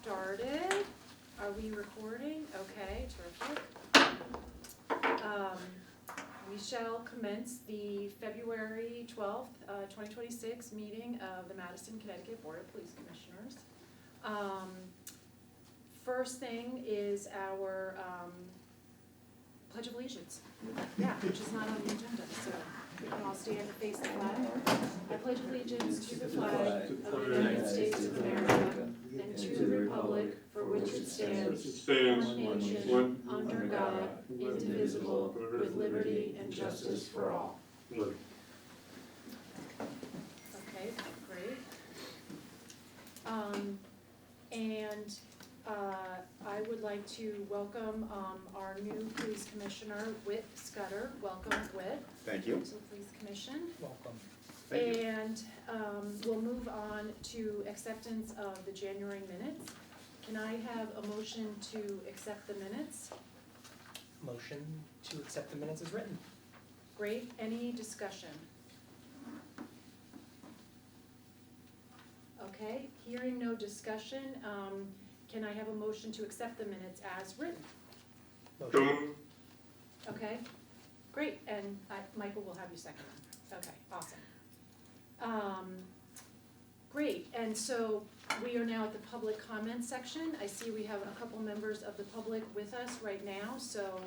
started. Are we recording? Okay, terrific. We shall commence the February 12th, 2026 meeting of the Madison, Connecticut Board of Police Commissioners. First thing is our Pledge of Allegiance. Yeah, which is not on the agenda, so we can all stand and face the flag. I pledge allegiance to the flag of the United States of America and to the republic for which it stands, one nation, under God, indivisible, with liberty and justice for all. Okay, great. I would like to welcome our new police commissioner, Whit Scudder. Welcome, Whit. Thank you. To the police commission. Welcome. Thank you. And we'll move on to acceptance of the January minutes. Can I have a motion to accept the minutes? Motion to accept the minutes as written. Great. Any discussion? Okay, hearing no discussion, can I have a motion to accept the minutes as written? Motion. Okay, great, and Michael will have you second. Okay, awesome. Great, and so we are now at the public comment section. I see we have a couple members of the public with us right now, so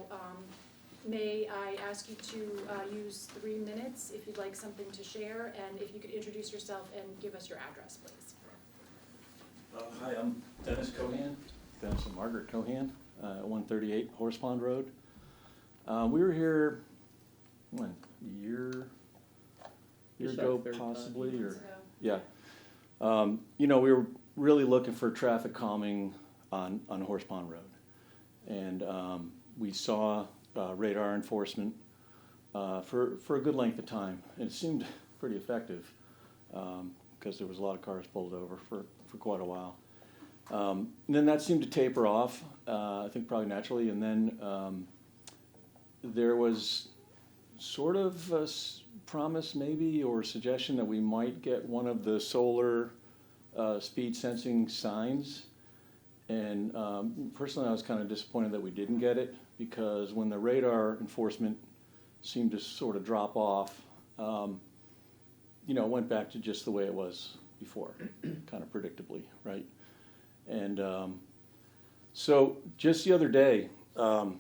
may I ask you to use 3 minutes if you'd like something to share, and if you could introduce yourself and give us your address, please. Hi, I'm Dennis Cohan, Dennis and Margaret Cohan, 138 Horse Pond Road. We were here, when, a year ago possibly, or, yeah. You know, we were really looking for traffic calming on Horse Pond Road. And we saw radar enforcement for a good length of time. And it seemed pretty effective because there was a lot of cars pulled over for quite a while. And then that seemed to taper off, I think probably naturally. And then there was sort of a promise maybe or suggestion that we might get one of the solar speed sensing signs. And personally, I was kind of disappointed that we didn't get it, because when the radar enforcement seemed to sort of drop off, you know, it went back to just the way it was before, kind of predictably, right? And so just the other day, 4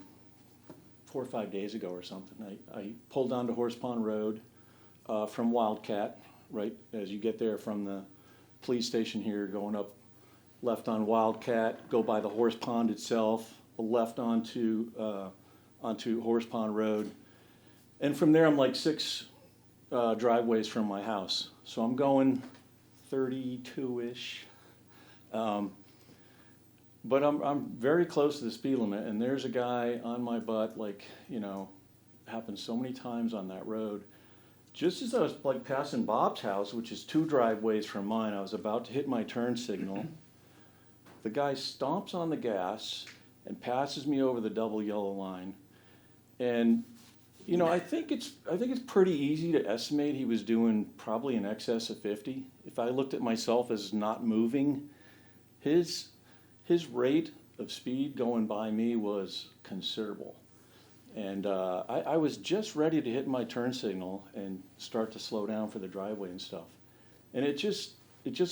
or 5 days ago or something, I pulled onto Horse Pond Road from Wildcat, right, as you get there from the police station here, going up left on Wildcat, go by the horse pond itself, left onto Horse Pond Road. And from there, I'm like 6 driveways from my house. So I'm going 32-ish. But I'm very close to the speed limit, and there's a guy on my butt, like, you know, happens so many times on that road. Just as I was like passing Bob's house, which is 2 driveways from mine, I was about to hit my turn signal. The guy stomps on the gas and passes me over the double yellow line. And, you know, I think it's pretty easy to estimate he was doing probably in excess of 50. If I looked at myself as not moving, his rate of speed going by me was considerable. And I was just ready to hit my turn signal and start to slow down for the driveway and stuff. And it just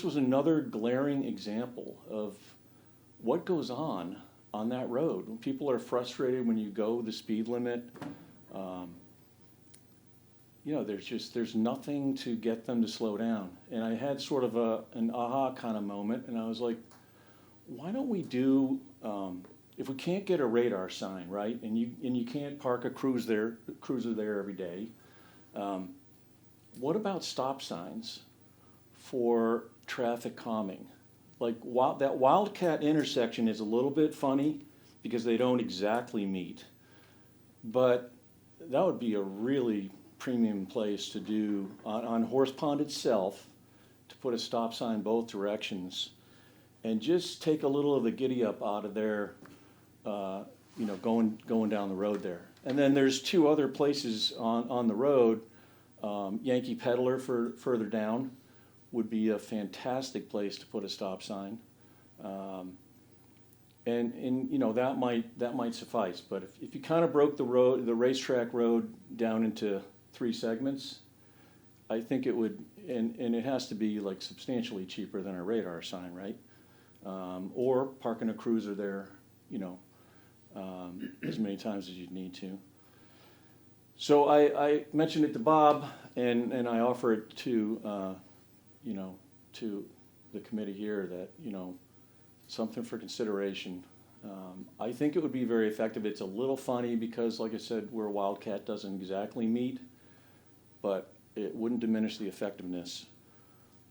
was another glaring example of what goes on that road. When people are frustrated when you go the speed limit, you know, there's nothing to get them to slow down. And I had sort of an aha kind of moment, and I was like, why don't we do, if we can't get a radar sign, right, and you can't park a cruiser there every day, what about stop signs for traffic calming? Like, that Wildcat intersection is a little bit funny because they don't exactly meet, but that would be a really premium place to do on Horse Pond itself, to put a stop sign both directions and just take a little of the giddy up out of there, you know, going down the road there. And then there's 2 other places on the road. Yankee Peddler further down would be a fantastic place to put a stop sign. And, you know, that might suffice, but if you kind of broke the racetrack road down into 3 segments, I think it would, and it has to be like substantially cheaper than a radar sign, right? Or parking a cruiser there, you know, as many times as you'd need to. So I mentioned it to Bob, and I offer it to, you know, to the committee here that, you know, something for consideration. I think it would be very effective. It's a little funny because, like I said, where Wildcat doesn't exactly meet, but it wouldn't diminish the effectiveness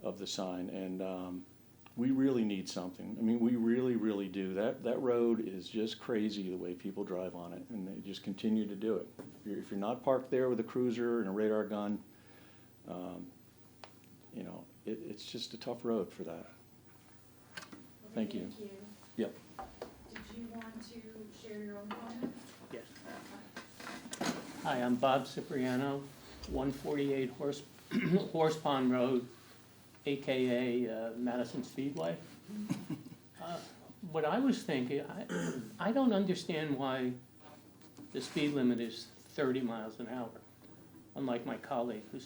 of the sign. And we really need something. I mean, we really, really do. That road is just crazy the way people drive on it, and they just continue to do it. If you're not parked there with a cruiser and a radar gun, you know, it's just a tough road for that. Thank you. Thank you. Yep. Did you want to share your own comments? Yes. Hi, I'm Bob Cipriano, 148 Horse Pond Road, AKA Madison Speedway. What I was thinking, I don't understand why the speed limit is 30 miles an hour, unlike my colleague who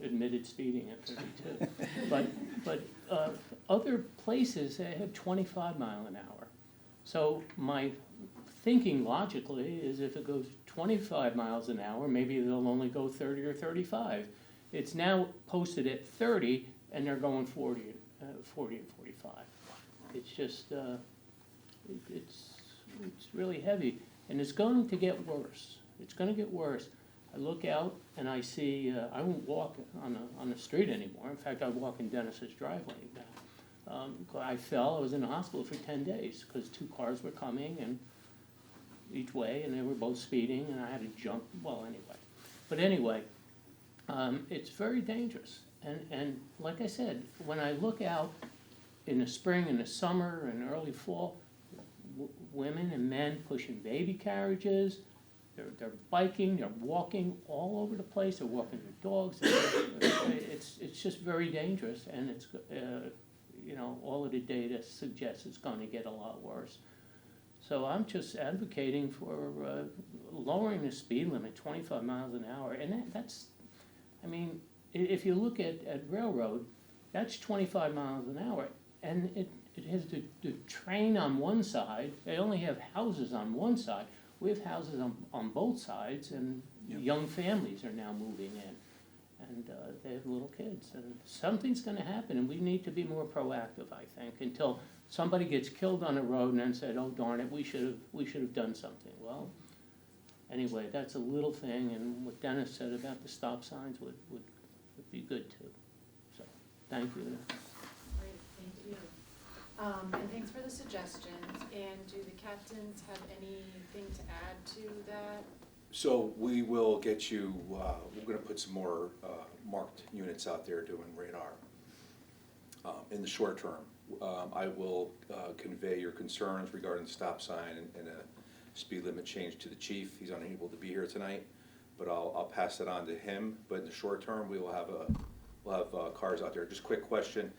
admitted speeding at 32. But other places, they have 25 mile an hour. So my thinking logically is if it goes 25 miles an hour, maybe they'll only go 30 or 35. It's now posted at 30, and they're going 40 and 45. It's just, it's really heavy, and it's going to get worse. It's going to get worse. I look out and I see, I won't walk on the street anymore. In fact, I walk in Dennis's driveway now. I fell, I was in the hospital for 10 days because 2 cars were coming and each way, and they were both speeding, and I had to jump, well, anyway. But anyway, it's very dangerous. And like I said, when I look out in the spring and the summer and early fall, women and men pushing baby carriages, they're biking, they're walking all over the place, they're walking their dogs. It's just very dangerous, and it's, you know, all of the data suggests it's going to get a lot worse. So I'm just advocating for lowering the speed limit 25 miles an hour, and that's, I mean, if you look at Railroad, that's 25 miles an hour, and it has the train on one side. They only have houses on one side. We have houses on both sides, and Yep. young families are now moving in, and they have little kids, and something's going to happen, and we need to be more proactive, I think, until somebody gets killed on the road and then said, "Oh darn it, we should have done something." Well, anyway, that's a little thing, and what Dennis said about the stop signs would be good too. So, thank you. Great, thank you. And thanks for the suggestions. And do the captains have anything to add to that? So we will get you, we're gonna put some more marked units out there doing radar in the short term. I will convey your concerns regarding the stop sign and a speed limit change to the chief. He's unable to be here tonight, but I'll pass it on to him. But in the short term, we will have we'll have cars out there. Just quick question,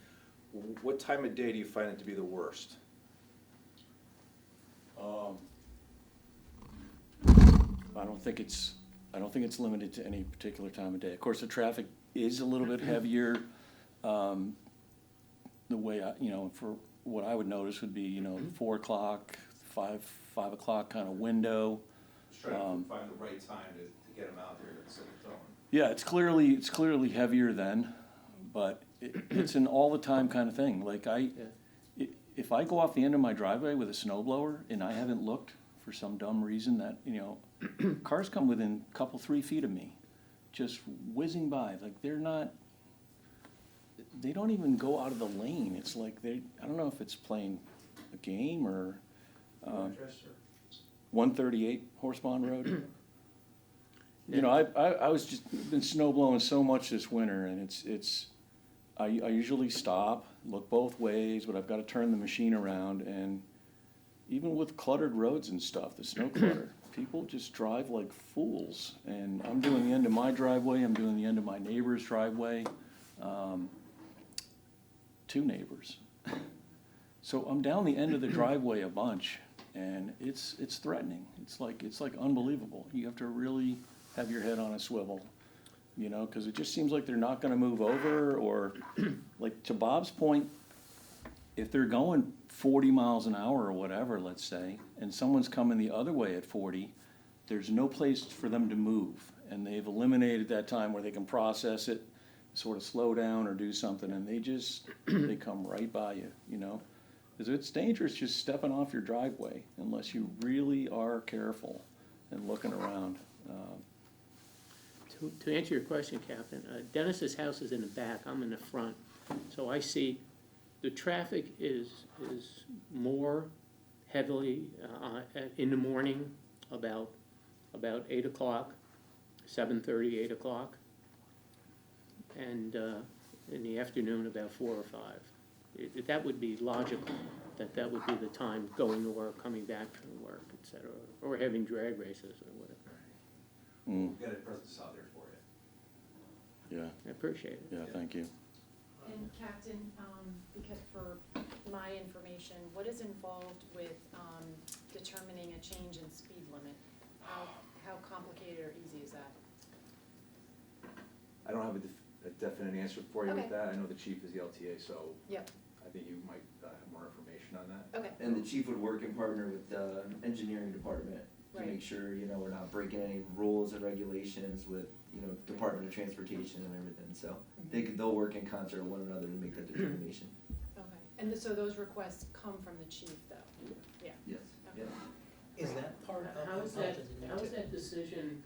what time of day do you find it to be the worst? I don't think it's limited to any particular time of day. Of course, the traffic is a little bit heavier. The way for what I would notice would be 4 o'clock, 5 o'clock kind of window. Just trying to find the right time to get them out there instead of throwing. Yeah, it's clearly heavier then, but it's an all the time kind of thing. Like if I go off the end of my driveway with a snowblower and I haven't looked for some dumb reason that cars come within a couple 3 feet of me, just whizzing by. Like they don't even go out of the lane. It's like I don't know if it's playing a game or 138 Horse Pond Road. I was just been snow blowing so much this winter, and I usually stop, look both ways, but I've got to turn the machine around, and even with cluttered roads and stuff, the snow clutter, people just drive like fools. And I'm doing the end of my driveway, I'm doing the end of my neighbor's driveway, 2 neighbors. So I'm down the end of the driveway a bunch, and it's threatening. It's like unbelievable. You have to really have your head on a swivel, you know, because it just seems like they're not gonna move over, or, like, to Bob's point, if they're going 40 miles an hour or whatever, let's say, and someone's coming the other way at 40, there's no place for them to move. And they've eliminated that time where they can process it, sort of slow down or do something, and they come right by you, you know? Because it's dangerous just stepping off your driveway unless you really are careful and looking around. To answer your question, Captain, Dennis's house is in the back, I'm in the front, so I see the traffic is more heavily in the morning, about 8 o'clock, 7:30, 8 o'clock, and in the afternoon about 4 or 5. That would be logical, that would be the time going to work, coming back from work, et cetera, or having drag races or whatever. Mm, We'll get a presence out there for you. yeah, I appreciate it. yeah, thank you. And Captain, because for my information, what is involved with determining a change in speed limit? How complicated or easy is that? I don't have a definite answer for you with Okay. that. I know the chief is the LTA, so Yep, I think you might have more information on that. okay, And the chief would work and partner with the engineering department to Right. make sure, you know, we're not breaking any rules and regulations with, you know, Department of Transportation and everything, so they'll work in concert with one another to make that determination. okay. And so those requests come from the chief, though? Yeah. Yes, Okay. yeah. Is that part of? How is that decision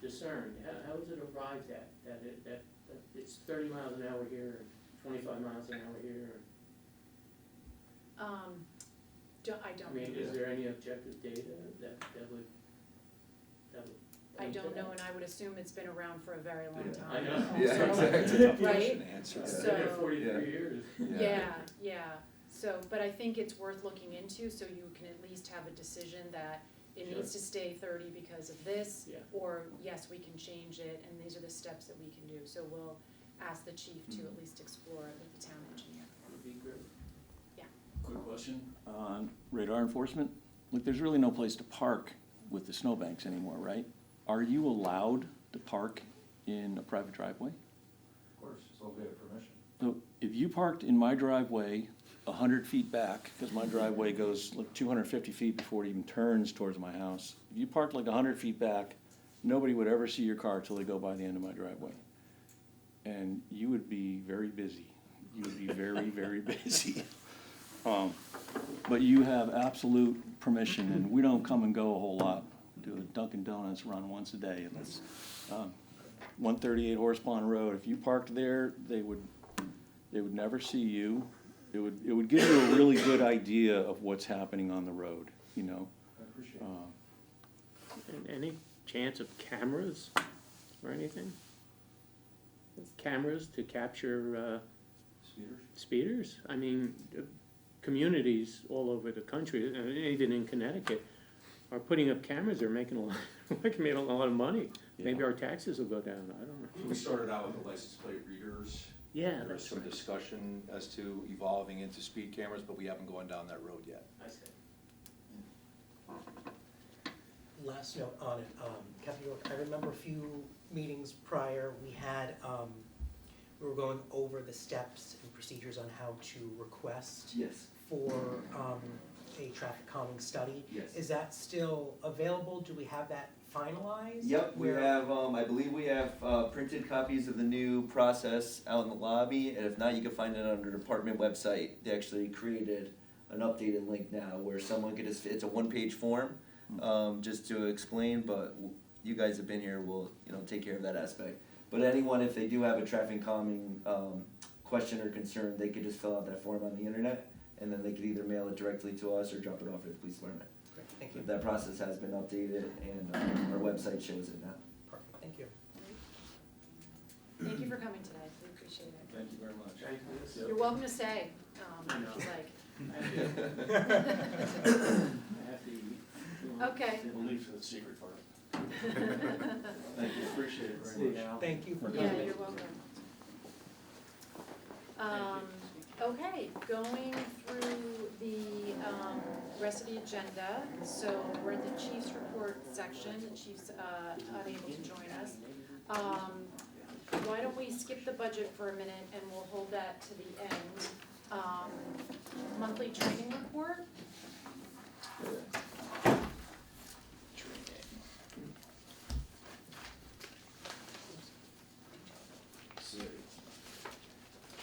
discerned? How is it arrived at, that it's 30 miles an hour here, and 25 miles an hour here? I I don't mean, know. is there any objective data that would? I don't know, and I would assume it's been around for a very long Yeah. time. I know. Yeah, also. exactly. Tough Right? question to answer. So- I've been here So- 43 years. Yeah, so, but I think it's worth looking into, so you can at least have a decision that it Sure. needs to stay 30 because of this, Yeah. or yes, we can change it, and these are the steps that we can do. So we'll ask the chief to at least explore it with the town engineer. Would be great. Quick question on radar enforcement. Look, there's really no place to park with the snowbanks anymore, right? Are you allowed to park in a private driveway? Of course, so we have permission. So if you parked in my driveway 100 feet back, because my driveway goes like 250 feet before it even turns towards my house. If you parked like 100 feet back, nobody would ever see your car till they go by the end of my driveway. And you would be very busy. You would be very, very busy. But you have absolute permission, and we don't come and go a whole lot. We do a Dunkin' Donuts run once a day, and that's 138 Horse Pond Road. If you parked there, they would never see you. It would give you a really good idea of what's happening on the road, you know? I appreciate it. And any chance of cameras or anything? Cameras to capture Speeders? speeders? I mean, communities all over the country, even in Connecticut, are putting up cameras. They're making a lot, making a lot of money. Maybe Yeah. our taxes will go down, I don't know. We started out with the license plate readers. Yeah, There was that's some right. discussion as to evolving into speed cameras, but we haven't gone down that road yet. I see. Last note on it, Captain York, I remember a few meetings prior, we had, we were going over the steps and procedures on how to request Yes, for a traffic calming study. yes. Is that still available? Do we have that finalized? Yep, we Where- have, I believe we have, printed copies of the new process out in the lobby, and if not, you can find it on the department website. They actually created an updated link now where someone could just, it's a one-page form, just to explain, but you guys have been here, we'll, you know, take care of that aspect. But anyone, if they do have a traffic calming, question or concern, they could just fill out that form on the internet, and then they could either mail it directly to us or drop it off at the police department. Great, thank you. But that process has been updated, and our website shows it now. Perfect, thank you. Thank you for coming today, we appreciate it. Thank you very much. Thank you. You're welcome to stay, if you like. I have to eat. Okay. We'll leave for the secret part. Thank you, appreciate it See very you much. now. Thank you for Yeah, coming. you're welcome. Okay, going through the rest of the agenda, so we're in the chief's report section, the chief's unable to join us. Why don't we skip the budget for a minute and we'll hold that to the end. Monthly training report,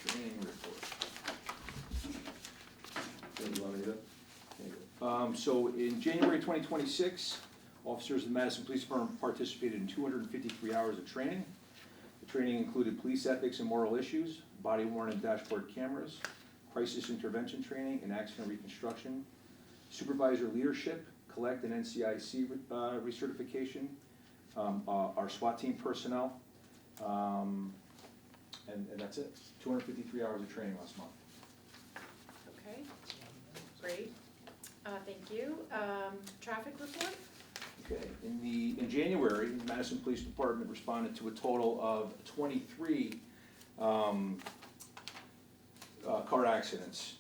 Training report. You want me to go? So in January 2026, officers of the Madison Police Department participated in 253 hours of training. The training included police ethics and moral issues, body-worn and dashboard cameras, crisis intervention training, and accident reconstruction, supervisor leadership, collect and NCIC recertification, our SWAT team personnel, and that's it. 253 hours of training last month. okay, great, thank you. Traffic report? Okay, in January, the Madison Police Department responded to a total of 23 car accidents.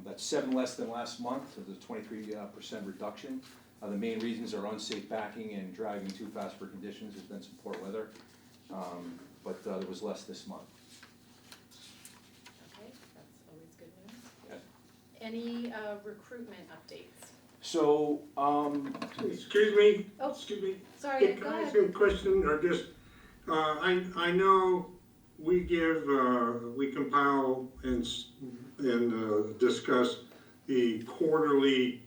That's 7 less than last month, so there's a 23% reduction. The main reasons are unsafe backing and driving too fast for conditions. There's been some poor weather, but there was less this month. Okay, that's always good news. Yes. Any recruitment updates? So, Excuse me, Oh. excuse me. Sorry, Can go I ask ahead. you a question, or just, I know we we compile and discuss the quarterly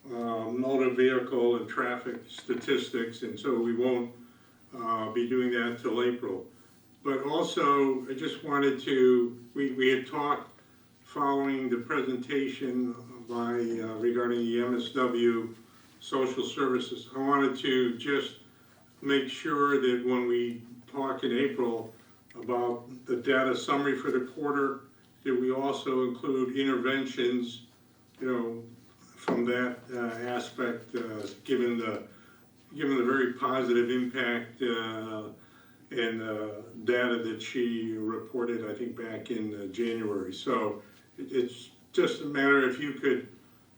motor vehicle and traffic statistics, and so we won't be doing that till April. But also, I just wanted to, we had talked following the presentation by, regarding the MSW social services. I wanted to just make sure that when we talk in April about the data summary for the quarter, that we also include interventions, from that aspect, given the very positive impact and data that she reported, I think, back in January. So it's just a matter if you could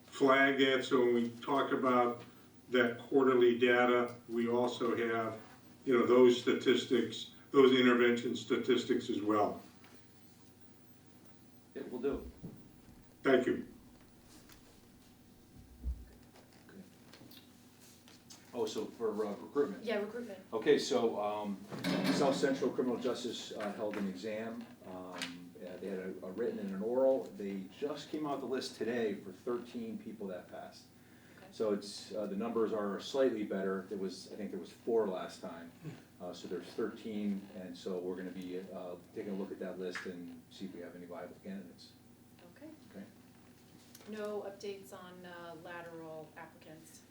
flag that, so when we talk about that quarterly data, we also have, those statistics, those intervention statistics as well. it will do. Thank you. Oh, so for recruitment. Yeah, recruitment. Okay, so South Central Criminal Justice held an exam. They had a written and an oral. They just came out the list today for 13 people that passed. Okay. So it's, the numbers are slightly better. I think there was 4 last time. So there's 13, and so we're gonna be taking a look at that list and see if we have any viable candidates. Okay. Okay. No updates on lateral applicants?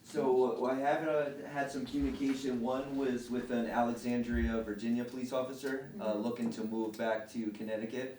So I have had some communication. One was with an Alexandria, Virginia police officer looking to move back to Connecticut.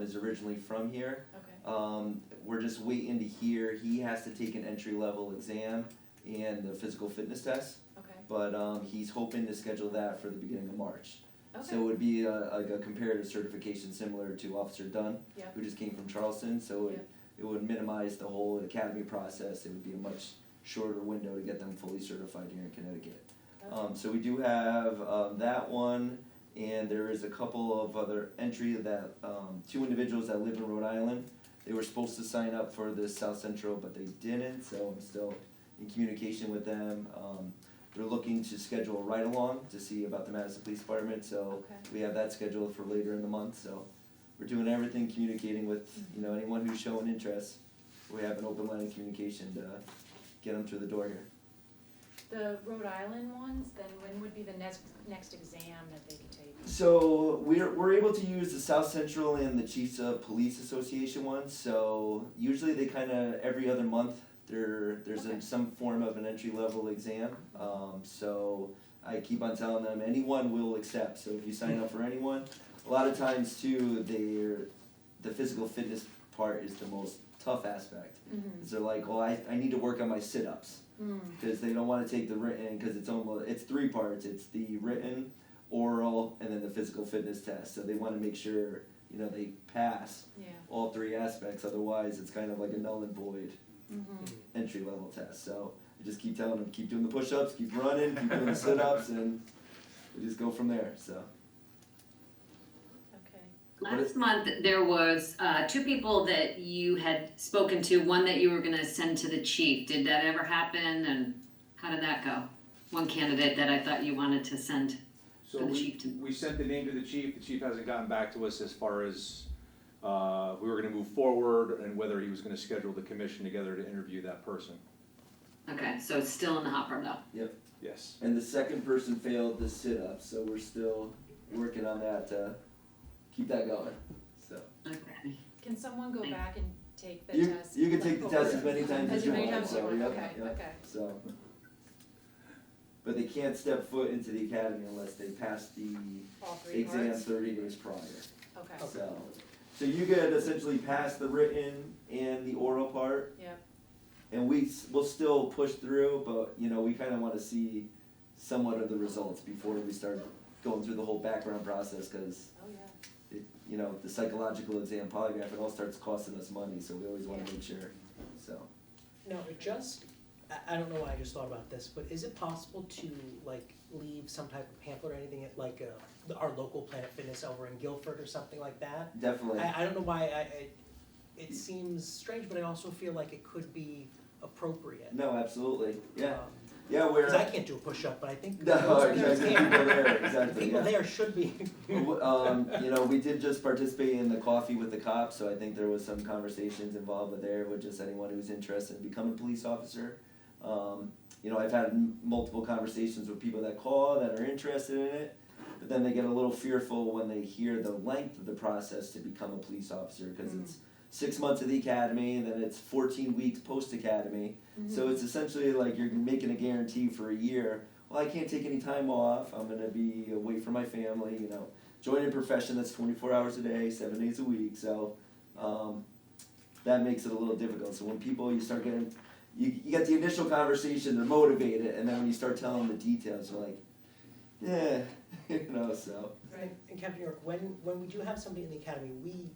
Is originally from here. Okay. We're just waiting to hear. He has to take an entry-level exam and the physical fitness test. Okay. But he's hoping to schedule that for the beginning of March. Okay. So it would be like a comparative certification similar to Officer Dunn, Yep. who just came from Charleston. So Yep. it would minimize the whole academy process. It would be a much shorter window to get them fully certified here in Connecticut. Okay. So we do have that one, and there is a couple of other entry that 2 individuals that live in Rhode Island. They were supposed to sign up for this South Central, but they didn't. So I'm still in communication with them. They're looking to schedule a ride-along to see about the Madison Police Department. So Okay. we have that scheduled for later in the month. So we're doing everything, communicating with anyone who's showing interest. We have an open line of communication to get them through the door here. The Rhode Island ones, then when would be the next exam that they can take? So we're able to use the South Central and the Chiefs of Police Association ones. So usually they kind of every other month there's Okay. some form of an entry level exam. So I keep on telling them anyone will accept. So if you sign up for anyone, a lot of times too the physical fitness part is the most tough aspect. Mm-hmm. So they're like, well, I need to work on my sit-ups. Because they don't want to take the written, because it's 3 parts. It's the written, oral, and then the physical fitness test. So they want to make sure you know, they pass Yeah. all three aspects, otherwise it's kind of like a null and void Mm-hmm. entry level test. So I just keep telling them, keep doing the push-ups, keep running, keep doing the sit-ups, and we just go from there, so. Okay. Last month, there was 2 people that you had spoken to, one that you were gonna send to the chief. Did that ever happen, and how did that go? One candidate that I thought you wanted to send So for the we, chief to. we sent the name to the chief hasn't gotten back to us as far as, we were gonna move forward and whether he was gonna schedule the commission together to interview that person. Okay, so it's still in the hopper though. Yes. And the second person failed the sit-up, so we're still working on that to keep that going, so. Okay. Can someone go back and take the You, test? you can like, take the over- test as many times as you many want, times as you so, want, yep, okay, yep. okay. So, but they can't step foot into the academy unless they pass the All 3 exam parts? 30 days prior. Okay, So you could essentially pass the written and the oral part, yep, and we'll still push through, but, you know, we kinda wanna see somewhat of the results before we start going through the whole background process, cause oh, yeah. it, you know, the psychological exam, polygraph, it all starts costing us money, so we always wanna Yeah. make sure, so. No, it just, I don't know why I just thought about this, but is it possible to like leave some type of pamphlet or anything at like our local Planet Fitness over in Guilford or something like that? Definitely. I don't know why it seems strange, but I also feel like it could be appropriate. No, absolutely, yeah, Um, yeah, we're. Cause I can't do a push-up, but I think No, those exactly, can. people there, exactly, People yeah. there should be. You know, we did just participate in the Coffee with the Cops, so I think there was some conversations involved with there with just anyone who's interested in becoming a police officer. You know, I've had multiple conversations with people that call that are interested in it, but then they get a little fearful when they hear the length of the process to become a police officer, because it's 6 months of the academy, and then it's 14 weeks post-academy. So it's essentially like you're making a guarantee for a year. Well, I can't take any time off, I'm gonna be away from my family, you know. Join a profession that's 24 hours a day, 7 days a week, so, that makes it a little difficult. So when people, you start getting, you get the initial conversation, they're motivated, and then when you start telling them the details, they're like, yeah, you know, so. And Captain York, when we do have somebody in the academy,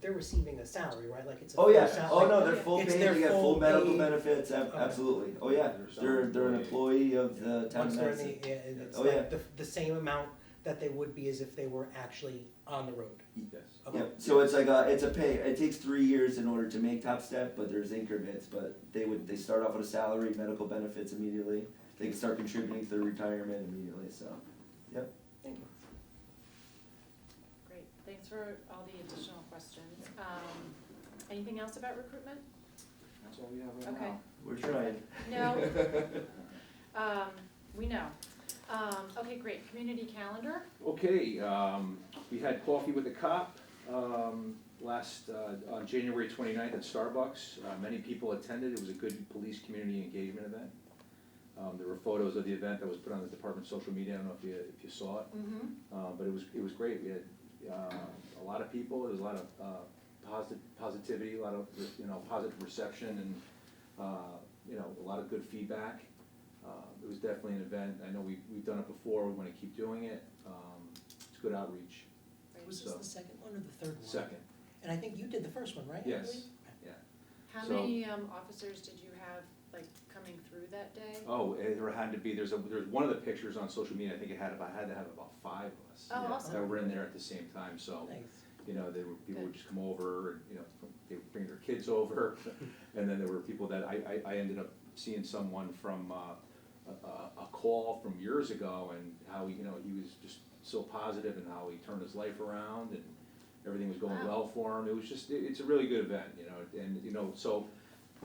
they're receiving a salary, right? Like it's a Oh yeah, full oh no, they're like, full it's paid, their they get full full medical paid- benefits, absolutely, oh yeah, they're an employee of the town Once of they're in Madison. the, yeah, and it's Oh, like yeah. the same amount that they would be as if they were actually on the road. Yes. Okay. Yep, so it's like it's a pay, it takes 3 years in order to make Top Step, but there's increments, but they start off with a salary, medical benefits immediately, they can start contributing to their retirement immediately, so, yep. Thank you. Great, thanks for all the additional questions. Anything else about recruitment? That's all we have right now. Okay, We're trying. no, we know. Okay, great, community calendar, Okay, we had Coffee with the Cop, last, on January 29th at Starbucks. Many people attended, it was a good police community engagement event. There were photos of the event that was put on the department's social media, I don't know if you saw it. But it was great, we had, a lot of people, there was a lot of, positivity, a lot of, positive reception and, a lot of good feedback. It was definitely an event, I know we've done it before, we wanna keep doing it, it's good outreach. Was this So- the second one or the third one? Second, And I think you did the first one, right? I yes, believe? yeah. how So- many, officers did you have, like, coming through that day? Oh, there had to be, there's one of the pictures on social media, I think had to have about 5 of us. Oh, yeah, awesome. that were in there at the same time, so, Nice. people would Good. just come over, and, they would bring their kids over. And then there were people that, I ended up seeing someone from, a call from years ago, and how, he was just so positive, and how he turned his life around, and everything was going Wow. well for him. It was just, it's a really good event, and, so,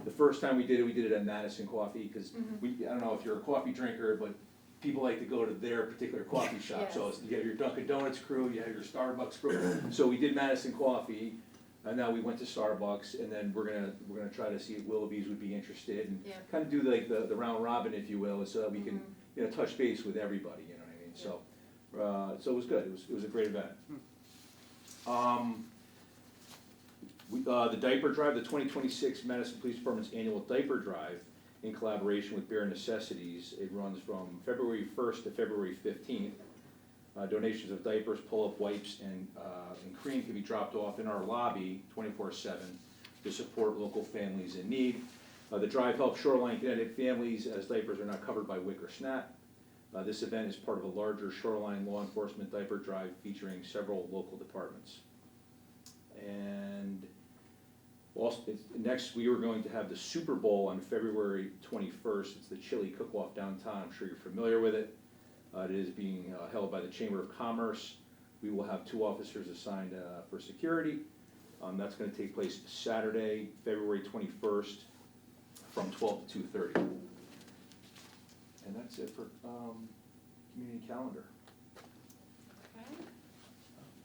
the first time we did it at Madison Coffee, cause I don't know if you're a coffee drinker, but people like to go to their particular coffee shop. So Yes. you have your Dunkin' Donuts crew, you have your Starbucks crew. So we did Madison Coffee, and now we went to Starbucks, and then we're gonna try to see if Willoughby's would be interested, and Yeah. kind of do like the round robin, if you will, so that we can, touch base with everybody, you know what I mean? So it was good, it was a great event. The diaper drive, the 2026 Madison Police Department's annual diaper drive, in collaboration with Bare Necessities, it runs from February 1st to February 15th. Donations of diapers, pull-up wipes, and cream can be dropped off in our lobby 24/7 to support local families in need. The drive helps Shoreline Connecticut families as diapers are not covered by WIC or SNAP. This event is part of a larger Shoreline law enforcement diaper drive featuring several local departments. And also, next we are going to have the Super Bowl on February 21st. It's the chili cook-off downtown. I'm sure you're familiar with it. It is being held by the Chamber of Commerce. We will have 2 officers assigned for security. That's going to take place Saturday, February 21st, from 12 to 2:30. And that's it for community calendar. Okay.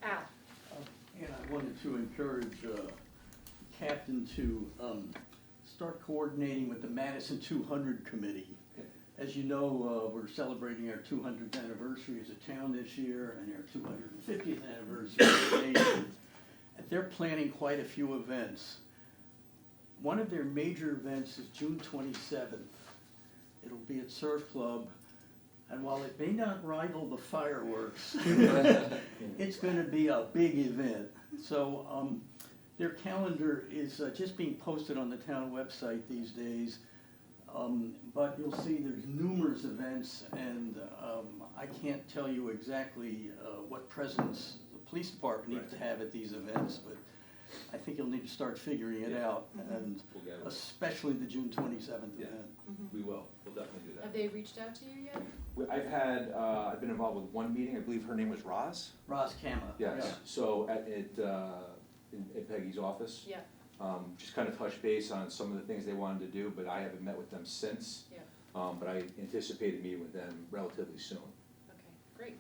Al? And I wanted to encourage Captain to start coordinating with the Madison 200 committee. As you know, we're celebrating our 200th anniversary as a town this year and our 250th anniversary as a nation. And they're planning quite a few events. One of their major events is June 27th. It'll be at Surf Club. And while it may not rival the fireworks, it's going to be a big event. So their calendar is just being posted on the town website these days. But you'll see there's numerous events, and I can't tell you exactly what presence the police department needs to have at these events, but I think you'll need to start figuring it out, and We'll get it. especially the June 27th Yeah. event. We will. We'll definitely do Have that. they reached out to you yet? I've been involved with one meeting. I believe her name was Roz. Roz Kama. Yes. So in Peggy's office. Yeah, Just kind of touch base on some of the things they wanted to do, but I haven't met with them since. yeah, But I anticipated meeting with them relatively soon. okay, great.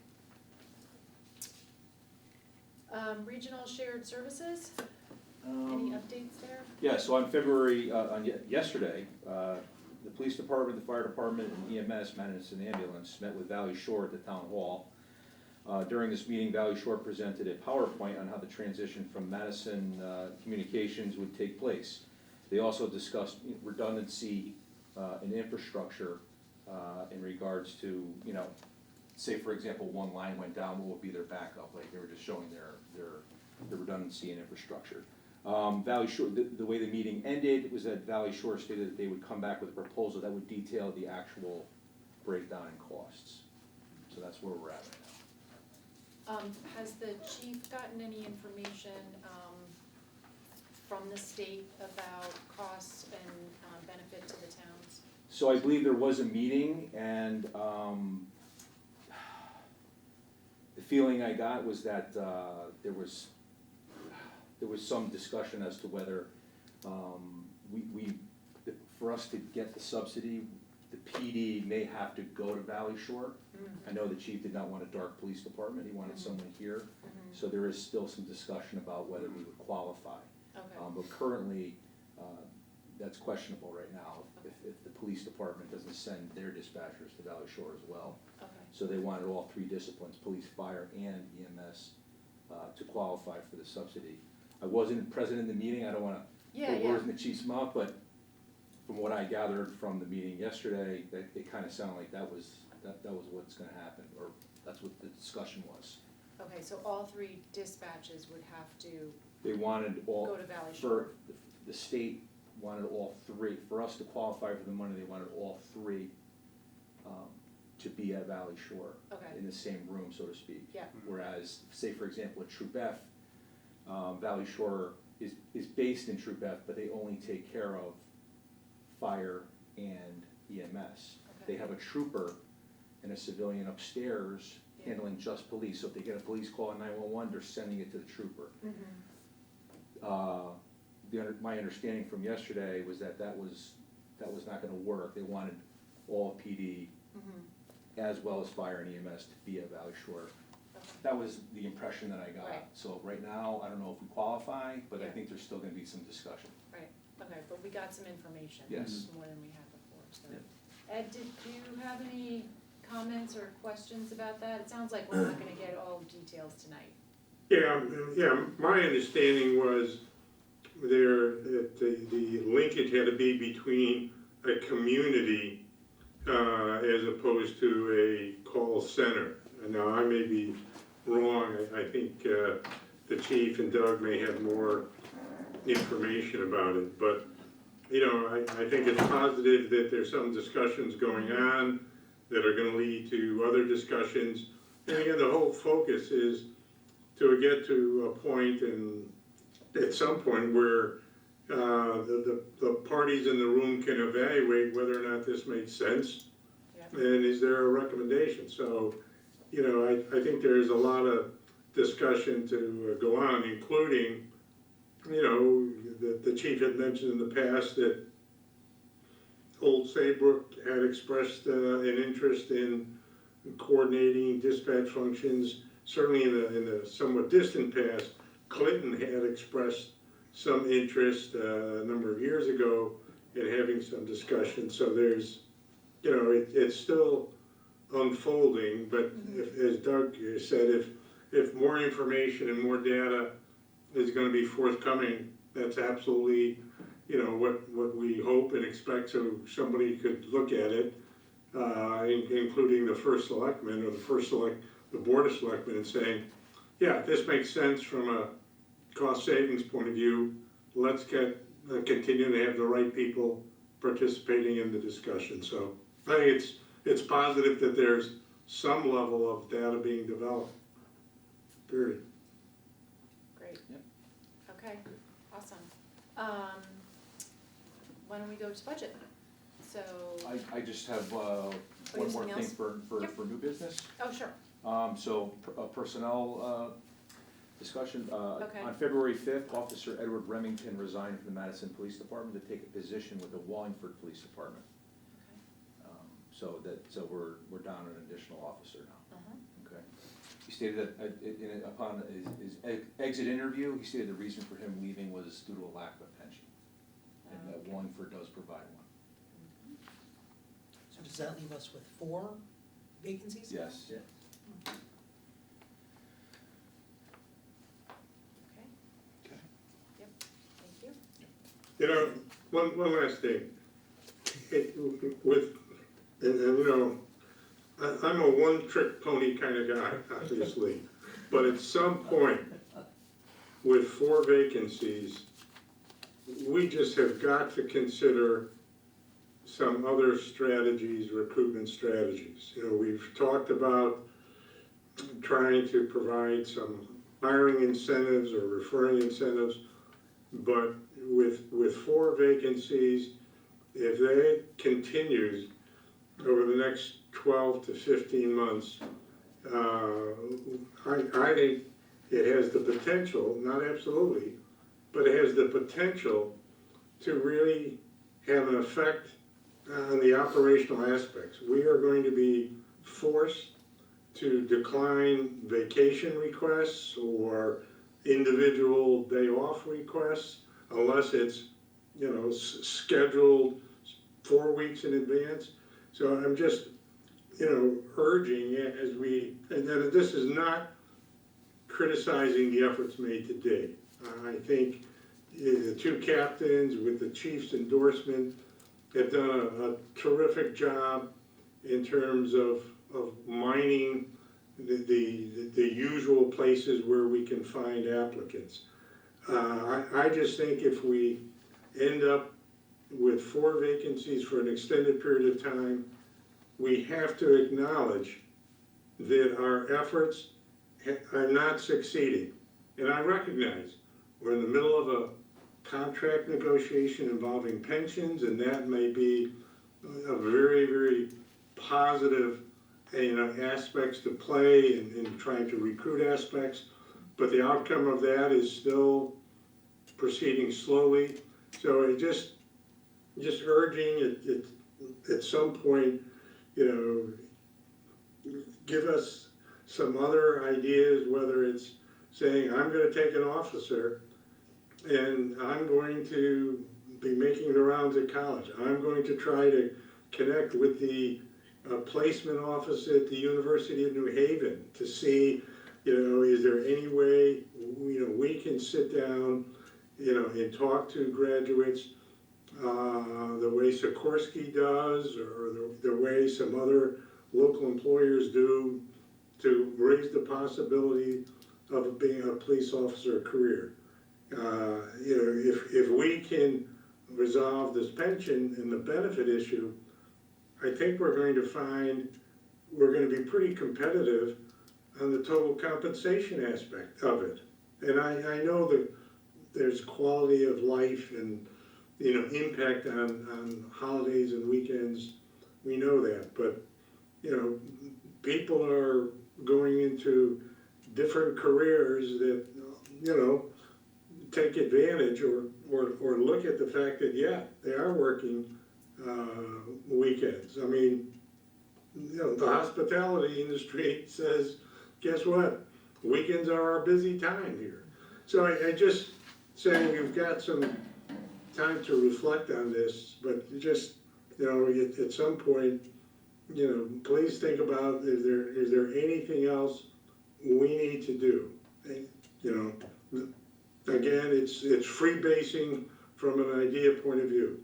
Regional shared services, any updates there? Yeah, so on yesterday, the police department, the fire department, and EMS, Madison Ambulance, met with Valley Shore at the town hall. During this meeting, Valley Shore presented a PowerPoint on how the transition from Madison Communications would take place. They also discussed redundancy in infrastructure in regards to, say for example, one line went down, what would be their backup? Like they were just showing their redundancy in infrastructure. Valley Shore, the way the meeting ended was that Valley Shore stated that they would come back with a proposal that would detail the actual breakdown in costs. So that's where we're at right now. Has the chief gotten any information, from the state about costs and, benefit to the towns? So I believe there was a meeting, and the feeling I got was that there was some discussion as to whether for us to get the subsidy, the PD may have to go to Valley Shore. I know the chief did not want a dark police department, he wanted someone here. So there is still some discussion about whether we would qualify. Okay, But currently, that's questionable right now, if the police department doesn't send their dispatchers to Valley Shore as well. okay, So they wanted all 3 disciplines, police, fire, and EMS, to qualify for the subsidy. I wasn't present in the meeting, I don't wanna put words in the chief's mouth, but from what I gathered from the meeting yesterday, it kinda sounded like that was what's gonna happen, or that's what the discussion was. okay, so all 3 dispatches would have to They wanted all. go to Valley Shore? The state wanted all 3, for us to qualify for the money, they wanted all 3 to be at Valley Shore. Okay. In the same room, so to speak. Yeah. Whereas, say for example, at Troop F, Valley Shore is based in Troop F, but they only take care of fire and EMS. Okay. They have a trooper and a civilian upstairs Yeah. handling just police, so if they get a police call at 911, they're sending it to the trooper. My understanding from yesterday was that was not gonna work. They wanted all PD as well as fire and EMS to be at Valley Shore. Okay. That was the impression that I got. Right. So right now, I don't know if we qualify, but I Yeah. think there's still gonna be some discussion. Right, okay, but we got some information. Yes. More than we had before, so. Yeah. Ed, did you have any comments or questions about that? It sounds like we're not gonna get all the details tonight. Yeah, my understanding was that the linkage had to be between a community as opposed to a call center. Now, I may be wrong, I think the chief and Doug may have more information about it, but, you know, I think it's positive that there's some discussions going on that are gonna lead to other discussions. And again, the whole focus is to get to a point and at some point where the parties in the room can evaluate whether or not this makes sense. Yep. And is there a recommendation? So, you know, I think there's a lot of discussion to go on, including, you know, the chief had mentioned in the past that Old Saybrook had expressed an interest in coordinating dispatch functions. Certainly in the somewhat distant past, Clinton had expressed some interest a number of years ago in having some discussion. So there's, you know, it's still unfolding, but if, as Doug said, if more information and more data is gonna be forthcoming, that's absolutely, you know, what we hope and expect, so somebody could look at it, including the first selectman or the board of selectmen, and saying, yeah, this makes sense from a cost savings point of view. Let's continue to have the right people participating in the discussion. So I think it's positive that there's some level of data being developed, period. Great. Yep. Okay, awesome. Why don't we go to budget? So, I just have one more something thing else? for Yep. new business. oh, sure, So personnel discussion. Okay. On February 5th, Officer Edward Remington resigned from the Madison Police Department to take a position with the Wallingford Police Department. So we're down an additional officer now. Okay. He stated that upon his exit interview, he stated the reason for him leaving was due to a lack of a pension, and that Okay. Wallingford does provide one. So does that leave us with 4 vacancies? Yes. Okay. Okay. Yep, thank you. You know, one last thing. And you know, I'm a one-trick pony kind of guy, obviously. But at some point, with 4 vacancies, we just have got to consider some other strategies, recruitment strategies. You know, we've talked about trying to provide some hiring incentives or referring incentives, but with 4 vacancies, if that continues over the next 12 to 15 months, I think it has the potential, not absolutely, but it has the potential to really have an effect on the operational aspects. We are going to be forced to decline vacation requests or individual day off requests unless it's, you know, scheduled 4 weeks in advance. So I'm just, you know, urging as we, and then this is not criticizing the efforts made to date. I think the 2 captains with the chief's endorsement have done a terrific job in terms of mining the usual places where we can find applicants. I just think if we end up with 4 vacancies for an extended period of time, we have to acknowledge that our efforts are not succeeding. And I recognize we're in the middle of a contract negotiation involving pensions, and that may be a very, very positive, you know, aspects to play in trying to recruit aspects, but the outcome of that is still proceeding slowly. So it just urging it at some point, you know, give us some other ideas, whether it's saying, I'm gonna take an officer and I'm going to be making the rounds at college. I'm going to try to connect with the placement office at the University of New Haven to see, you know, is there any way, you know, we can sit down, you know, and talk to graduates the way Sikorsky does, or the way some other local employers do, to raise the possibility of being a police officer career. You know, if we can resolve this pension and the benefit issue, I think we're going to find we're gonna be pretty competitive on the total compensation aspect of it. And I know that there's quality of life and, you know, impact on holidays and weekends, we know that, but, you know, people are going into different careers that, you know, take advantage or look at the fact that, yeah, they are working weekends. I mean, you know, the hospitality industry says, guess what? Weekends are our busy time here. So I just say we've got some time to reflect on this, but just, you know, at some point, you know, please think about, is there anything else we need to do? And, you know, again, it's freebasing from an idea point of view.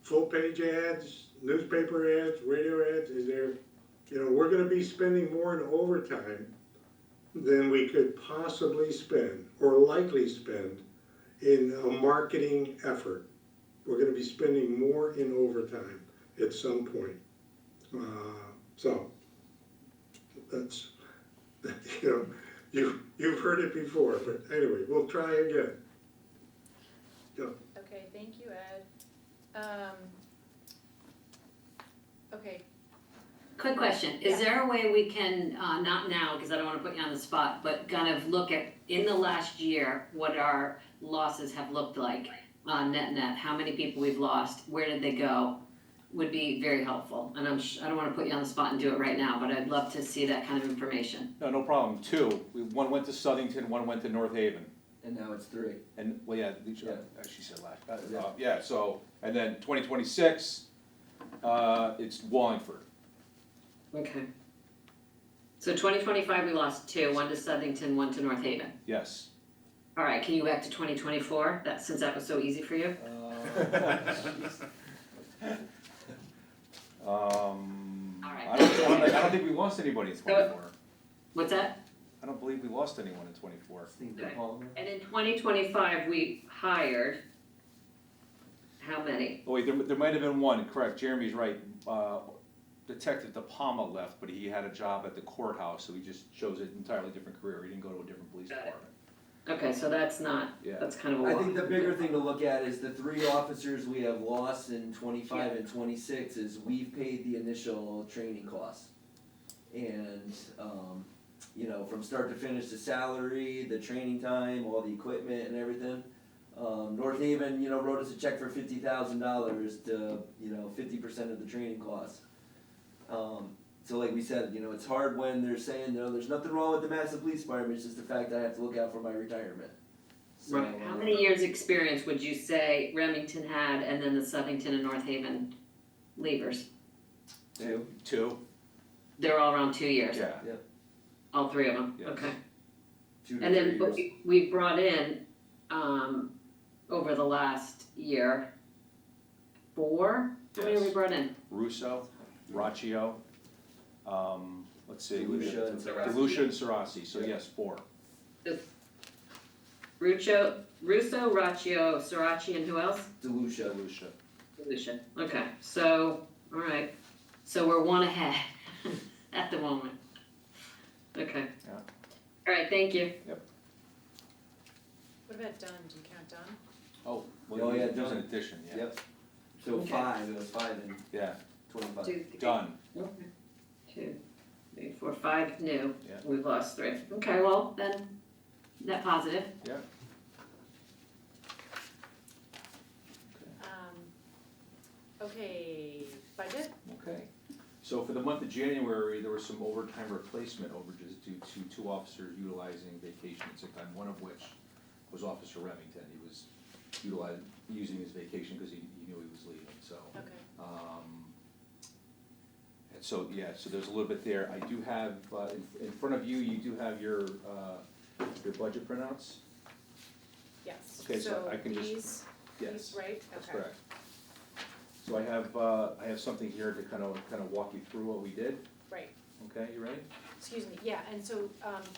Full page ads, newspaper ads, radio ads, is there, you know, we're gonna be spending more in overtime than we could possibly spend or likely spend in a marketing effort. We're gonna be spending more in overtime at some point. So that's, you know, you've heard it before, but anyway, we'll try again. Go. Okay, thank you, Ed. Okay, Quick question, is there a way we can, not now, because I don't wanna put you on the spot, but kind of look at, in the last year, what our losses have looked like, net, how many people we've lost, where did they go, would be very helpful. And I don't wanna put you on the spot and do it right now, but I'd love to see that kind of information. No problem. Two, one went to Southington, one went to North Haven. And now it's 3. And, well, yeah, Yeah. she said last, Yeah. yeah, so, and then 2026, it's Wallingford. Okay. So 2025, we lost 2, one to Southington, one to North Haven. Yes. All right, can you go back to 2024, since that was so easy for you? I don't think we lost anybody in 24. What's that? I don't believe we lost anyone in 24. Okay. And in 2025, we hired, how many? Oh wait, there might have been one, correct, Jeremy's right. Detective De Palma left, but he had a job at the courthouse, so he just chose an entirely different career. He didn't go to a different police department. Okay, so that's not, Yeah. that's kind of a I lot. think the bigger thing to look at is the 3 officers we have lost in 25 and 26 is we've paid the initial training costs. And, you know, from start to finish, the salary, the training time, all the equipment and everything. North Haven, you know, wrote us a check for $50,000 to, you know, 50% of the training costs. So like we said, you know, it's hard when they're saying, you know, there's nothing wrong with the Madison Police Department, it's just the fact that I have to look out for my retirement. So, Right, how many years' experience would you say Remington had, and then the Southington and North Haven leavers? 2. 2, They're all around 2 years? yeah. All 3 of them, Yes. okay. 2 to And 3 then, but years. we brought in, over the last year, 4? How many have we Yes. brought in? Russo, Raccio, let's see. DeLucia and Sarasi. DeLucia and Sarasi, so yes, 4. Russo, Raccio, Sirachi, and who else? DeLucia. DeLucia. Lucia. Okay, so, all right, so we're 1 ahead at the moment. Okay. Yeah. All right, thank you. what about Dunn? Do you count Dunn? Oh, Oh, well, yeah, there's an done. addition, yeah. Yep. So Okay. 5, it was 5 in Yeah, 25. 2, done. Okay. 2, 3, 4, 5 new. Yeah. We've lost 3. Okay, well, then, net positive. Yeah. Okay, budget? Okay. So for the month of January, there was some overtime replacement overages due to 2 officers utilizing vacation and sick time, one of which was Officer Remington. He was using his vacation because he knew he was leaving, so. Okay. And so, yeah, so there's a little bit there. I do have, in front of you, you do have your budget printouts? Yes, Okay, so I can just- these, Yes, right? that's Okay. correct. So I have something here to kind of walk you through what we did. Right, Okay, you ready? Excuse me, yeah, and so,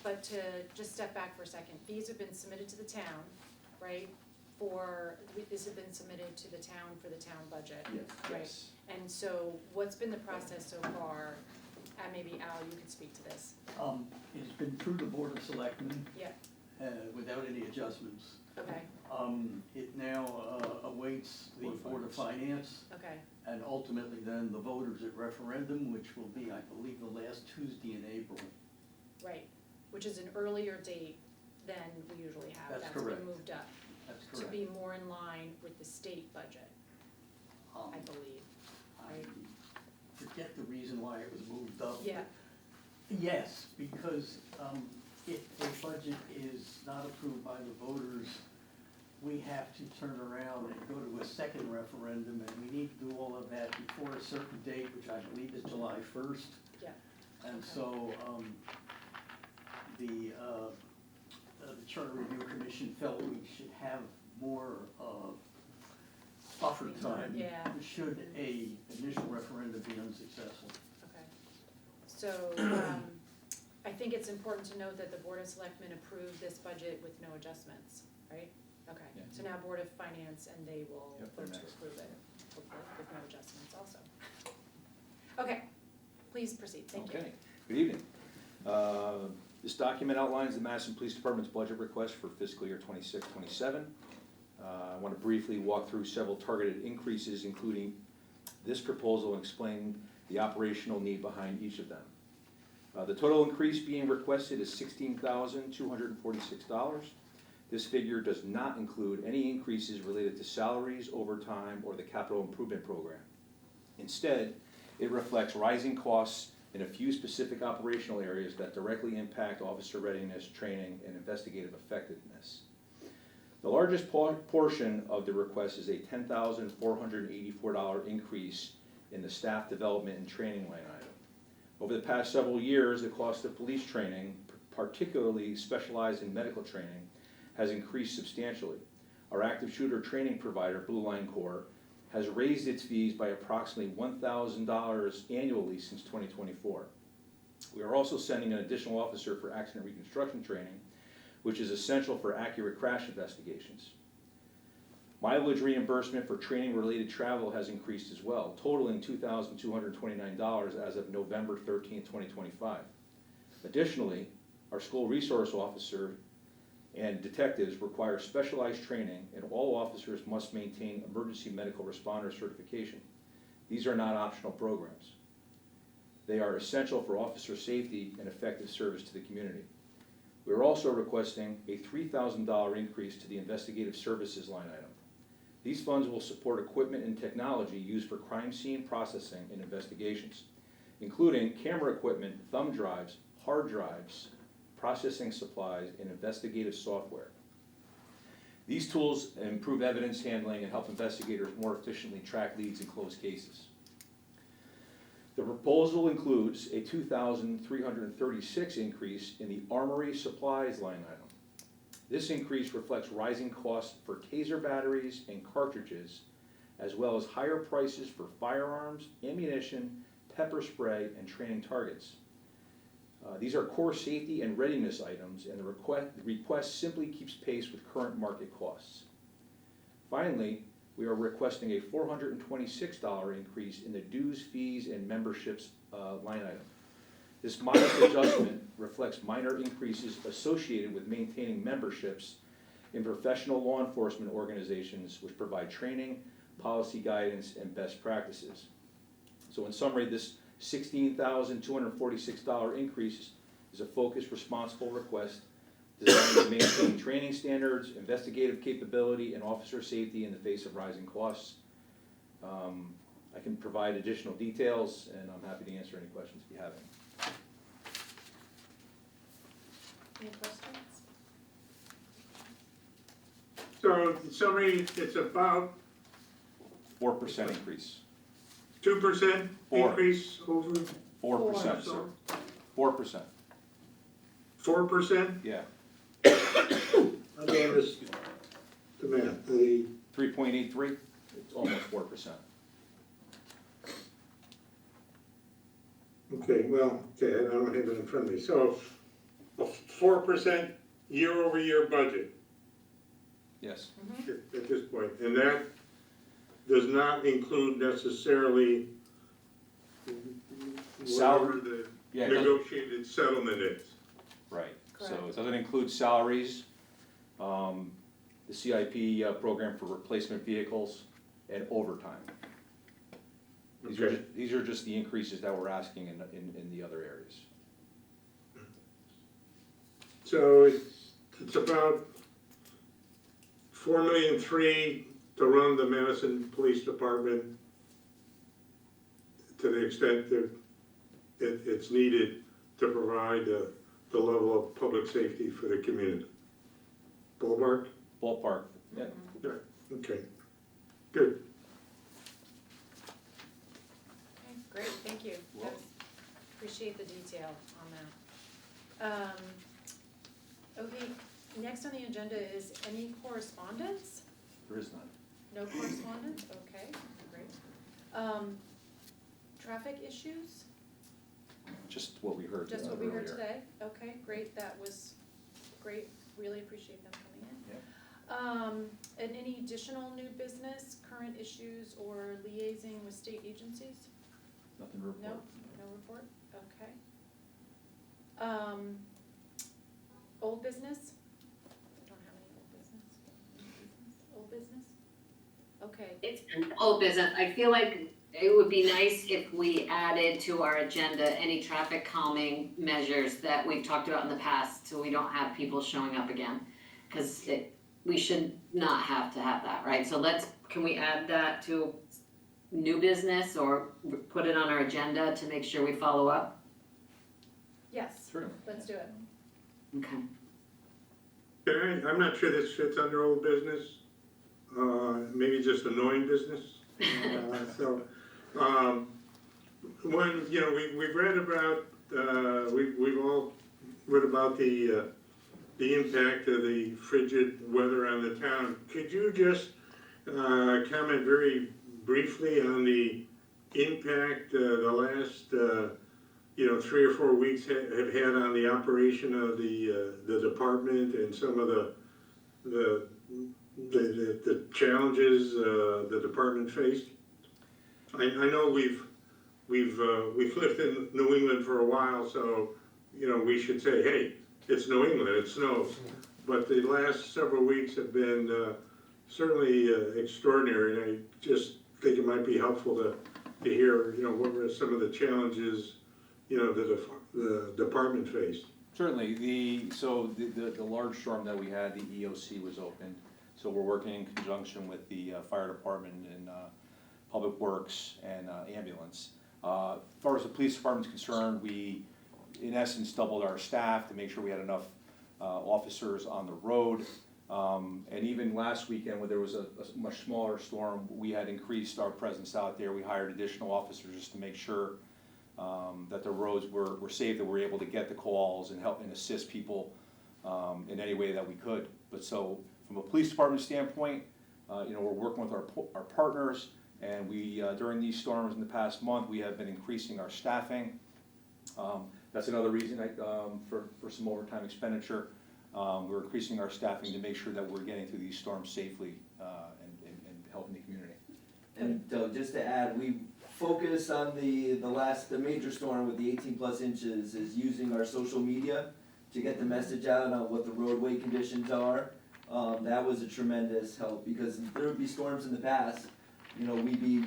but to just step back for a second, these have been submitted to the town, right? These have been submitted to the town for the town budget. Yes. Right. Yes. And so what's been the process so far? And maybe Al, you could speak to this. It's been through the Board of Selectmen, Yeah, without any adjustments. okay, It now awaits the Board of Finance, okay, and ultimately then the voters at referendum, which will be, I believe, the last Tuesday in April. right, which is an earlier date than we usually have. That's That's correct. been moved up That's to correct. be more in line with the state budget, I believe. I forget the reason why it was moved up. Yeah, Yes, because if a budget is not approved by the voters, we have to turn around and go to a second referendum, and we need to do all of that before a certain date, which I believe is July 1st. yeah, And Okay. so the Charter Review Commission felt we should have more buffer time Yeah. should a initial referendum be unsuccessful. okay. So, I think it's important to note that the Board of Selectmen approved this budget with no adjustments, right? Okay, Yeah. so now Board of Finance, and they will Yep, vote to they're next. approve it, hopefully, with no adjustments also. Okay, please proceed, thank you. Okay, good evening. This document outlines the Madison Police Department's budget request for fiscal year 26-27. I want to briefly walk through several targeted increases, including this proposal, and explain the operational need behind each of them. The total increase being requested is $16,246. This figure does not include any increases related to salaries, overtime, or the capital improvement program. Instead, it reflects rising costs in a few specific operational areas that directly impact officer readiness, training, and investigative effectiveness. The largest portion of the request is a $10,484 increase in the staff development and training line item. Over the past several years, the cost of police training, particularly specialized in medical training, has increased substantially. Our active shooter training provider, Blue Line Corps, has raised its fees by approximately $1,000 annually since 2024. We are also sending an additional officer for accident reconstruction training, which is essential for accurate crash investigations. Mileage reimbursement for training-related travel has increased as well, totaling $2,229 as of November 13, 2025. Additionally, our school resource officer and detectives require specialized training, and all officers must maintain emergency medical responder certification. These are not optional programs. They are essential for officer safety and effective service to the community. We are also requesting a $3,000 increase to the investigative services line item. These funds will support equipment and technology used for crime scene processing and investigations, including camera equipment, thumb drives, hard drives, processing supplies, and investigative software. These tools improve evidence handling and help investigators more efficiently track leads and close cases. The proposal includes a $2,336 increase in the armory supplies line item. This increase reflects rising costs for taser batteries and cartridges, as well as higher prices for firearms, ammunition, pepper spray, and training targets. These are core safety and readiness items, and the request simply keeps pace with current market costs. Finally, we are requesting a $426 increase in the dues, fees, and memberships line item. This modest adjustment reflects minor increases associated with maintaining memberships in professional law enforcement organizations which provide training, policy guidance, and best practices. So in summary, this $16,246 increase is a focused, responsible request designed to maintain training standards, investigative capability, and officer safety in the face of rising costs. I can provide additional details, and I'm happy to answer any questions if you have any. Any questions? So in summary, it's about 4% increase. 2% Four. increase over 4%, sir. 4%, 4%? yeah. I don't understand the math, 3.83, it's almost 4%. Okay, well, okay, I don't have it in front of me. So a 4% year-over-year budget Yes, at this point, and that does not include necessarily whatever Salary, the yeah, it doesn't- negotiated settlement is. right, so Correct. it doesn't include salaries, the CIP program for replacement vehicles, and overtime. Okay. These are just the increases that we're asking in the other areas. So it's about 4,300,000 to run the Madison Police Department to the extent that it's needed to provide the level of public safety for the community. Ballpark? Ballpark, yeah, Yeah, okay, good. Okay, great, thank you. Welcome. Appreciate the detail on that. Okay, next on the agenda is any correspondence? there is none. No correspondence, okay, great. Traffic issues, Just what we heard just what we heard earlier. today, okay, great, that was great, really appreciate them coming in. And any additional new business, current issues, or liaising with state agencies? Nothing to report. No report, okay. Old business? I don't have any old business. Old business? Okay, It's old business. I feel like it would be nice if we added to our agenda any traffic calming measures that we've talked about in the past, so we don't have people showing up again. Cause we should not have to have that, right? So can we add that to new business or put it on our agenda to make sure we follow up? yes, Sure. let's do it. Okay. Okay, I'm not sure this fits under old business, maybe just annoying business. When, you know, we've read about, we've all read about the impact of the frigid weather on the town. Could you just comment very briefly on the impact the last, 3 or 4 weeks have had on the operation of the department and some of the challenges the department faced? I know we've lived in New England for a while, so, we should say, hey, it's New England, it snows. But the last several weeks have been certainly extraordinary, and I just think it might be helpful to hear, what were some of the challenges, the department faced. Certainly, the large storm that we had, the EOC was opened, so we're working in conjunction with the fire department and public works and ambulance. As far as the police department's concerned, we, in essence, doubled our staff to make sure we had enough officers on the road. And even last weekend, when there was a much smaller storm, we had increased our presence out there. We hired additional officers just to make sure that the roads were safe, that we were able to get the calls and help and assist people in any way that we could. But so, from a police department standpoint, we're working with our partners, and we during these storms in the past month, we have been increasing our staffing. That's another reason for some overtime expenditure. We're increasing our staffing to make sure that we're getting through these storms safely and helping the community. And just to add, we focused on the major storm with the 18+ inches is using our social media to get the message out on what the roadway conditions are. That was a tremendous help because there would be storms in the past, we'd be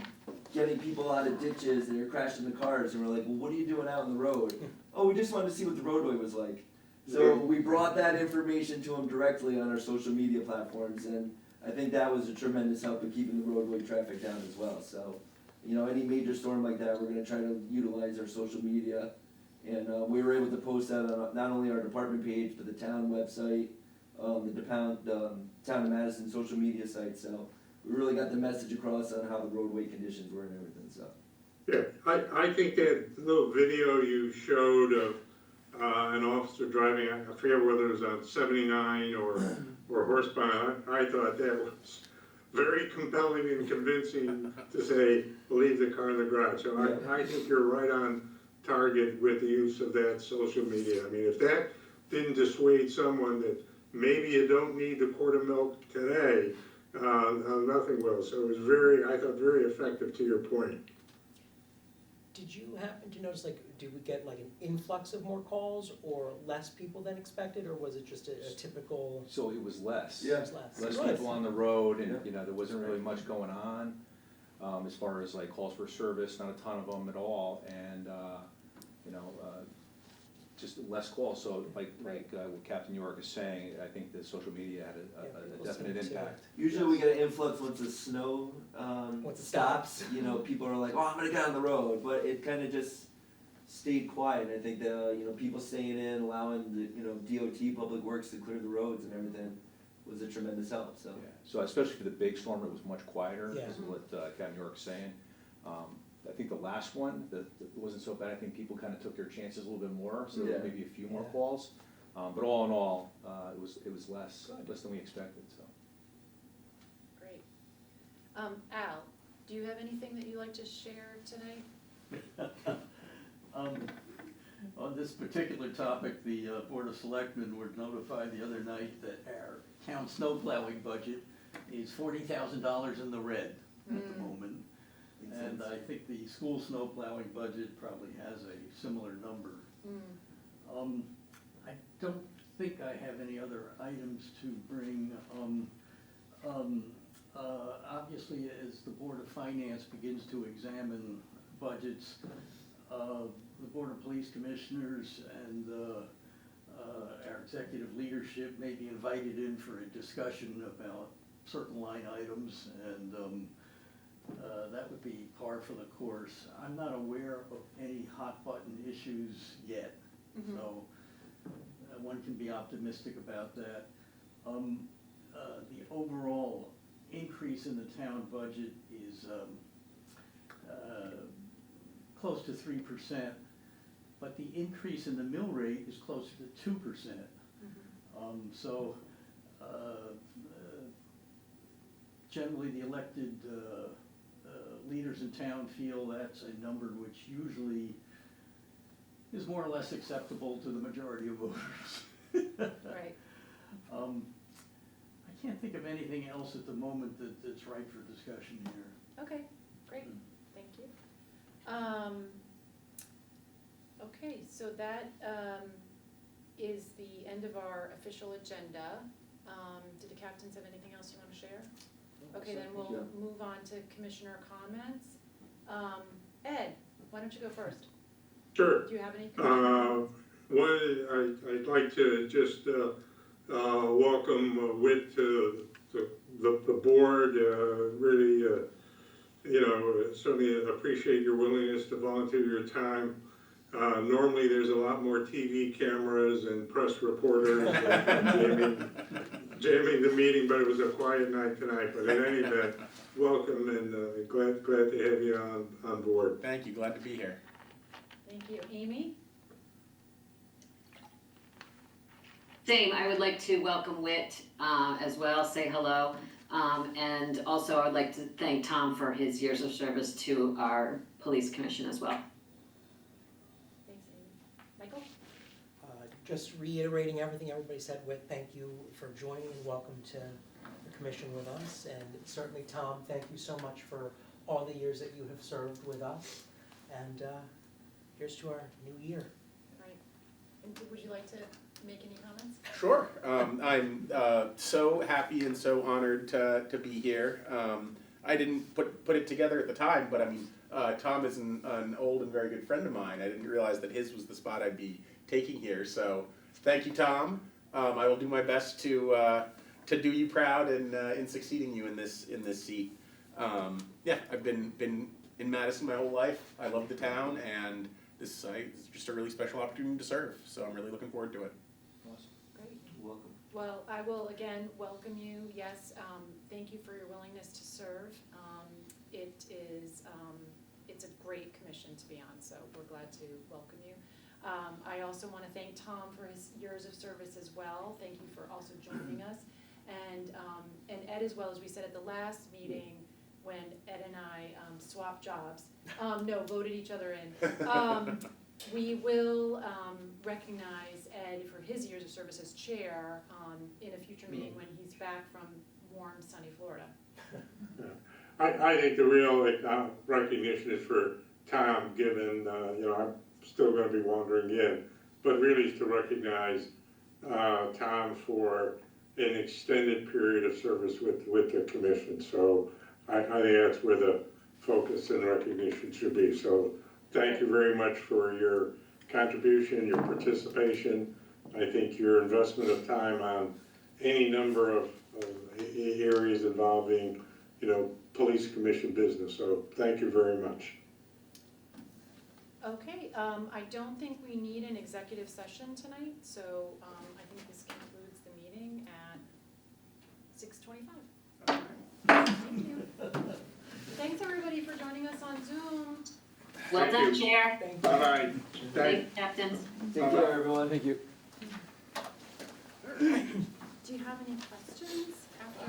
getting people out of ditches, they were crashing the cars, and we're like, well, what are you doing out on the road? Oh, we just wanted to see what the roadway was like. So we brought that information to them directly on our social media platforms, and I think that was a tremendous help in keeping the roadway traffic down as well. So, any major storm like that, we're gonna try to utilize our social media. And we were able to post that on not only our department page, but the town website, the town of Madison social media site. So we really got the message across on how the roadway conditions were and everything, so. Yeah, I think that little video you showed of an officer driving, I forget whether it was on 79 or Horsepower, I thought that was very compelling and convincing to say, leave the car in the garage. So I think you're right on target with the use of that social media. I mean, if that didn't dissuade someone that maybe you don't need the quart of milk today, nothing will. So it was I thought, very effective to your point. Did you happen to notice, like, did we get like an influx of more calls or less people than expected, or was it just a typical? So it was less. Yeah. It was less. Less Good. people on the road, and, Yeah. you know, there wasn't really much going on, as far as like calls for service, not a ton of them at all, and, you know, just less calls, so like what Captain York is saying, I think the social media had Yeah, a people definite seem to- impact. Usually we get an influx once the snow, Once it stops, you know, people are like, oh, I'm gonna get on the road, but it kinda just stayed quiet, and I think the, you know, people staying in, allowing the, you know, DOT, Public Works to clear the roads and everything was a tremendous help, so. Yeah. So especially for the big storm, it was much quieter, Yeah. is what Captain York's saying. I think the last one, that wasn't so bad, I think people kind of took their chances a little bit more, so Yeah. maybe a few more Yeah. calls. But all in all, it was less Good. than we expected, so. Great. Al, do you have anything that you'd like to share today? On this particular topic, the Board of Selectmen were notified the other night that our town snow plowing budget is $40,000 in the red at the moment. And I think the school snow plowing budget probably has a similar number. I don't think I have any other items to bring. Obviously, as the Board of Finance begins to examine budgets, the Board of Police Commissioners and our executive leadership may be invited in for a discussion about certain line items, and that would be par for the course. I'm not aware of any hot button issues yet, so one can be optimistic about that. The overall increase in the town budget is close to 3%, but the increase in the mill rate is closer to 2%. So generally the elected leaders in town feel that's a number which usually is more or less acceptable to the majority of voters. Right. I can't think of anything else at the moment that's ripe for discussion here. Okay, great, thank you. Okay, so that is the end of our official agenda. Did the captains have anything else you want to share? Okay, then we'll move on to commissioner comments. Ed, why don't you go first? Sure. Do you have anything? I'd like to just welcome Whit to the board. Really, you know, certainly appreciate your willingness to volunteer your time. Normally, there's a lot more TV cameras and press reporters and jamming the meeting, but it was a quiet night tonight. But in any event, welcome, and glad to have you on board. Thank you, glad to be here. Thank you. Amy? Same, I would like to welcome Whit as well, say hello. And also I would like to thank Tom for his years of service to our police commission as well. Thanks, Amy. Michael? Just reiterating everything everybody said, Whit, thank you for joining and welcome to the commission with us. And certainly, Tom, thank you so much for all the years that you have served with us. And here's to our new year. Right. And would you like to make any comments? Sure. I'm so happy and so honored to be here. I didn't put it together at the time, but I mean, Tom is an old and very good friend of mine. I didn't realize that his was the spot I'd be taking here. So thank you, Tom. I will do my best to do you proud and in succeeding you in this seat. Yeah, I've been in Madison my whole life. I love the town, and this site is just a really special opportunity to serve. So I'm really looking forward to it. Great. Welcome. Well, I will again welcome you. Yes, thank you for your willingness to serve. It's a great commission to be on, so we're glad to welcome you. I also want to thank Tom for his years of service as well. Thank you for also joining us. And Ed as well, as we said at the last meeting, when Ed and I swapped jobs, voted each other in. We will recognize Ed for his years of service as chair in a future meeting when he's back from warm, sunny Florida. I think the real recognition is for Tom, given, I'm still gonna be wandering in, but really is to recognize Tom for an extended period of service with the commission. So I think that's where the focus and recognition should be. So thank you very much for your contribution, your participation. I think your investment of time on any number of areas involving, police commission business. So thank you very much. Okay, I don't think we need an executive session tonight, so I think this concludes the meeting at 6:25. Thank you. Thanks, everybody, for joining us on Zoom. Well Thank done, you. Chair. Bye-bye. Thank Thanks, Captains. Take care, everyone. Thank you. Do you have any questions?